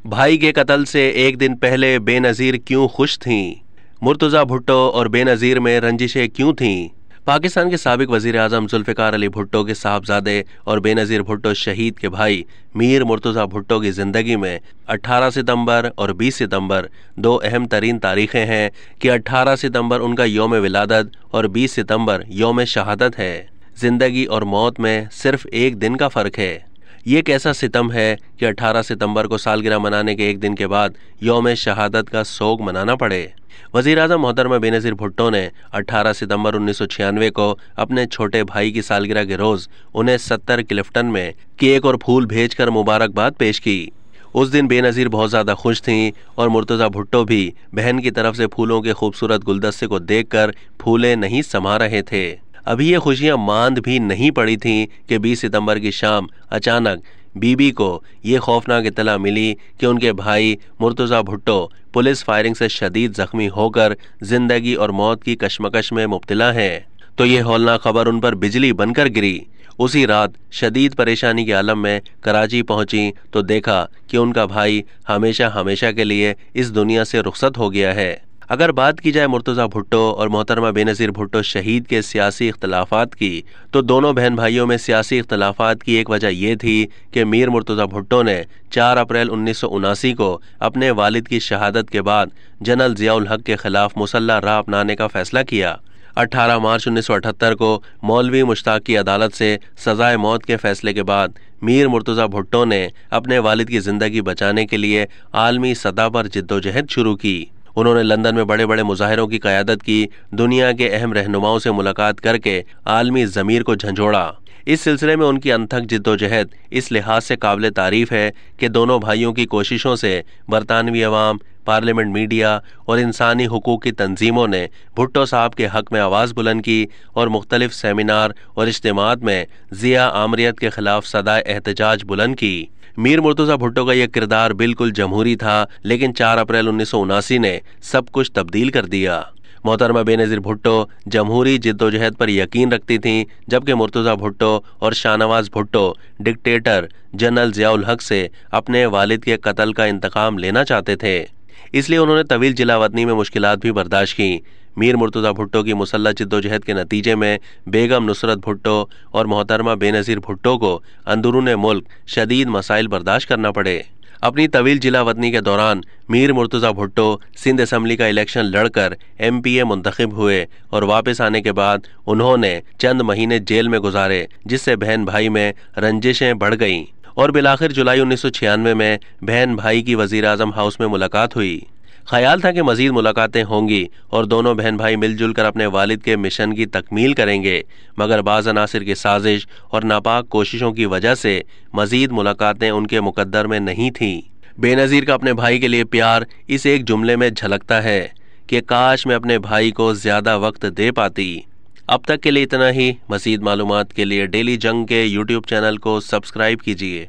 بھائی کے قتل سے ایک دن پہلے بے نظیر کیوں خوش تھیں؟ مرتضیٰ بھٹو اور بے نظیر میں رنجشیں کیوں تھیں؟ پاکستان کے سابق وزیر اعظم ذوالفقار علی بھٹو کے صاحبزادے اور بے نظیر بھٹو شہید کے بھائی میر مرتضیٰ بھٹو کی زندگی میں 18 ستمبر اور 20 ستمبر دو اہم ترین تاریخیں ہیں کہ 18 ستمبر ان کا یوم ولادت اور 20 ستمبر یوم شہادت ہے۔ زندگی اور موت میں صرف ایک دن کا فرق ہے۔ یہ کیسا ستم ہے کہ 18 ستمبر کو سالگرہ منانے کے ایک دن کے بعد یوم شہادت کا سوگ منانا پڑے۔ وزیر اعظم محترمہ بے نظیر بھٹو نے 18 ستمبر 1996 کو اپنے چھوٹے بھائی کی سالگرہ کے روز انہیں 70 کلفٹن میں کیک اور پھول بھیج کر مبارکباد پیش کی۔ اس دن بے نظیر بہت زیادہ خوش تھیں اور مرتضیٰ بھٹو بھی بہن کی طرف سے پھولوں کے خوبصورت گلدستے کو دیکھ کر پھولے نہیں سما رہے تھے۔ ابھی یہ خوشیاں ماند بھی نہیں پڑی تھیں کہ 20 ستمبر کی شام اچانک بی بی کو یہ خوفناک اطلاع ملی کہ ان کے بھائی مرتضیٰ بھٹو پولیس فائرنگ سے شدید زخمی ہو کر زندگی اور موت کی کشمکش میں مبتلا ہیں۔ تو یہ ہولناک خبر ان پر بجلی بن کر گری۔ اسی رات شدید پریشانی کے عالم میں کراچی پہنچی تو دیکھا کہ ان کا بھائی ہمیشہ کے لیے اس دنیا سے رخصت ہو گیا ہے۔ اگر بات کی جائے مرتضیٰ بھٹو اور محترمہ بے نظیر بھٹو شہید کے سیاسی اختلافات کی، تو دونوں بہن بھائیوں میں سیاسی اختلافات کی ایک وجہ یہ تھی کہ میر مرتضیٰ بھٹو نے 4 اپریل 1979 کو اپنے والد کی شہادت کے بعد جنرل ضیاء الحق کے خلاف مسلح راہ اپنانے کا فیصلہ کیا۔ 18 مارچ 1978 کو مولوی مشتاق کی عدالت سے سزائے موت کے فیصلے کے بعد میر مرتضیٰ بھٹو نے اپنے والد کی زندگی بچانے کے لیے عالمی سطح پر جدوجہد شروع کی۔ انہوں نے لندن میں بڑے بڑے مظاہروں کی قیادت کی، دنیا کے اہم رہنماؤں سے ملاقات کر کے عالمی ضمیر کو جھنجھوڑا۔ اس سلسلے میں ان کی انتھک جدوجہد اس لحاظ سے قابل تعریف ہے کہ دونوں بھائیوں کی کوششوں سے برطانوی عوام، پارلیمنٹ، میڈیا اور انسانی حقوق کی تنظیموں نے بھٹو صاحب کے حق میں آواز بلند کی اور مختلف سیمینار اور اجتماعات میں ضیاء آمریت کے خلاف صدائے احتجاج بلند کی۔ میر مرتضیٰ بھٹو کا یہ کردار بالکل جمہوری تھا، لیکن 4 اپریل 1979 نے سب کچھ تبدیل کر دیا۔ محترمہ بے نظیر بھٹو جمہوری جدوجہد پر یقین رکھتی تھیں، جبکہ مرتضیٰ بھٹو اور شاہ نواز بھٹو ڈکٹیٹر جنرل ضیاء الحق سے اپنے والد کے قتل کا انتقام لینا چاہتے تھے۔ اس لیے انہوں نے طویل جلا وطنی میں مشکلات بھی برداشت کیں۔ میر مرتضیٰ بھٹو کی مسلح جدوجہد کے نتیجے میں بیگم نصرت بھٹو اور محترمہ بے نظیر بھٹو کو اندرون ملک شدید مسائل برداشت کرنا پڑے۔ اپنی طویل جلا وطنی کے دوران میر مرتضیٰ بھٹو سندھ اسمبلی کا الیکشن لڑ کر MP منتخب ہوئے اور واپس آنے کے بعد انہوں نے چند مہینے جیل میں گزارے، جس سے بہن بھائی میں رنجشیں بڑھ گئیں اور بالآخر جولائی 1996 میں بہن بھائی کی وزیر اعظم ہاؤس میں ملاقات ہوئی۔ خیال تھا کہ مزید ملاقاتیں ہوں گی اور دونوں بہن بھائی مل جل کر اپنے والد کے مشن کی تکمیل کریں گے، مگر بعض عناصر کی سازش اور ناپاک کوششوں کی وجہ سے مزید ملاقاتیں ان کے مقدر میں نہیں تھیں۔ بے نظیر کا اپنے بھائی کے لیے پیار اس ایک جملے میں جھلکتا ہے کہ کاش میں اپنے بھائی کو زیادہ وقت دے پاتی۔ اب تک کے لیے اتنا ہی۔ مزید معلومات کے لیے ڈیلی جنگ کے YouTube چینل کو سبسکرائب کیجیے۔